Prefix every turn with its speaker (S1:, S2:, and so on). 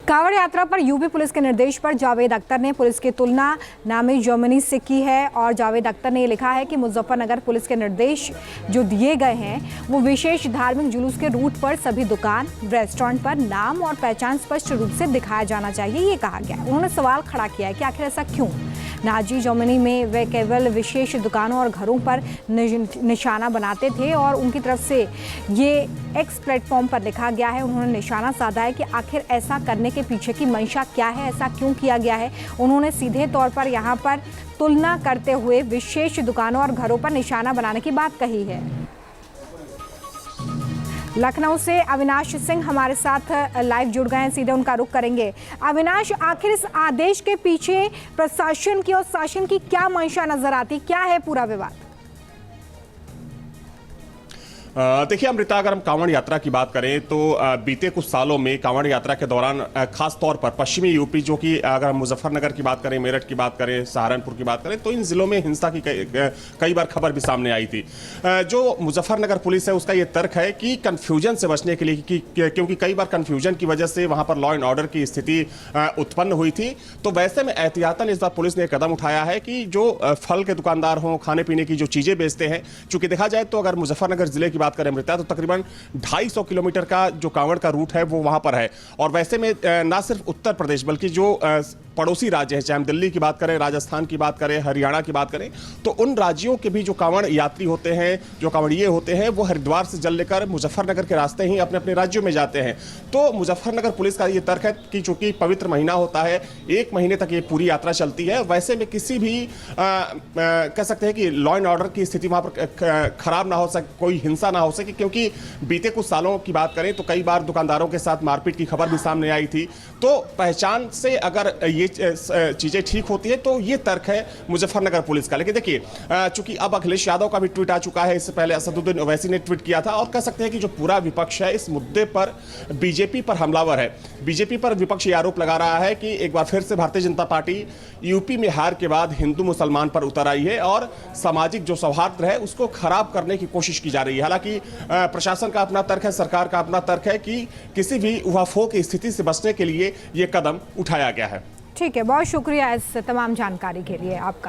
S1: कांवड़ यात्रा पर UP police के निर्देश पर जावेद अख्तर ने पुलिस की तुलना नामी जर्मनी से की है और जावेद अख्तर ने ये लिखा है कि मुजफ्फरनगर पुलिस के निर्देश जो दिए गए हैं वो विशेष धार्मिक जुलूस के रूट पर सभी दुकान रेस्टोरेंट पर नाम और पहचान स्पष्ट रूप से दिखाया जाना चाहिए, ये कहा गया। उन्होंने सवाल खड़ा किया है कि आखिर ऐसा क्यों। नाजी जर्मनी में वे केवल विशेष दुकानों और घरों पर निशाना बनाते थे और उनकी तरफ से ये एक्स प्लेटफॉर्म पर लिखा गया है। उन्होंने निशाना साधा है कि आखिर ऐसा करने के पीछे की मंशा क्या है, ऐसा क्यों किया गया है। उन्होंने सीधे तौर पर यहाँ पर तुलना करते हुए विशेष दुकानों और घरों पर निशाना बनाने की बात कही है। लखनऊ से अविनाश सिंह हमारे साथ लाइव जुड़ गए हैं, सीधे उनका रुख करेंगे। अविनाश, आखिर इस आदेश के पीछे प्रशासन की और शासन की क्या मंशा नजर आती, क्या है पूरा विवाद?
S2: देखिए अमृता, अगर हम कांवड़ यात्रा की बात करें तो बीते कुछ सालों में कांवड़ यात्रा के दौरान खास तौर पर पश्चिमी यूपी, जो कि अगर हम मुजफ्फरनगर की बात करें, मेरठ की बात करें, सहारनपुर की बात करें, तो इन जिलों में हिंसा की कई बार खबर भी सामने आई थी। जो मुजफ्फरनगर पुलिस है उसका ये तर्क है कि कन्फ्यूजन से बचने के लिए, क्योंकि कई बार कन्फ्यूजन की वजह से वहां पर लॉ एंड ऑर्डर की स्थिति उत्पन्न हुई थी, तो वैसे में एहतियातन इस बार पुलिस ने कदम उठाया है कि जो फल के दुकानदार हों, खाने पीने की जो चीजें बेचते हैं, चूंकि देखा जाए तो अगर मुजफ्फरनगर जिले की बात करें अमृता, तो तकरीबन 250 किलोमीटर का जो कांवड़ का रूट है वो वहां पर है। और वैसे में ना सिर्फ उत्तर प्रदेश बल्कि जो पड़ोसी राज्य हैं, चाहे हम दिल्ली की बात करें, राजस्थान की बात करें, हरियाणा की बात करें, तो उन राज्यों के भी जो कांवड़ यात्री होते हैं, जो कांवड़िए होते हैं, वो हरिद्वार से जल लेकर मुजफ्फरनगर के रास्ते ही अपने अपने राज्यों में जाते हैं। तो मुजफ्फरनगर पुलिस का ये तर्क है कि चूंकि पवित्र महीना होता है, 1 महीने तक ये पूरी यात्रा चलती है, वैसे में किसी भी कह सकते हैं कि लॉ एंड ऑर्डर की स्थिति वहां पर खराब ना हो सके, कोई हिंसा ना हो सके, क्योंकि बीते कुछ सालों की बात करें तो कई बार दुकानदारों के साथ मारपीट की खबर भी सामने आई थी। तो पहचान से अगर ये चीजें ठीक होती है तो ये तर्क है मुजफ्फरनगर पुलिस का। लेकिन देखिए, चूंकि अब अखिलेश यादव का भी ट्वीट आ चुका है, इससे पहले असदुद्दीन ओवैसी ने ट्वीट किया था, और कह सकते हैं कि जो पूरा विपक्ष है इस मुद्दे पर बीजेपी पर हमलावर है। बीजेपी पर विपक्ष ये आरोप लगा रहा है कि एक बार फिर से भारतीय जनता पार्टी यूपी में हार के बाद हिंदू मुसलमान पर उतर आई है और सामाजिक जो सौहार्द है उसको खराब करने की कोशिश की जा रही है। हालांकि प्रशासन का अपना तर्क है, सरकार का अपना तर्क है कि किसी भी उहापोह की स्थिति से बचने के लिए यह कदम उठाया गया है।
S1: ठीक है, बहुत शुक्रिया इस तमाम जानकारी के लिए आपका।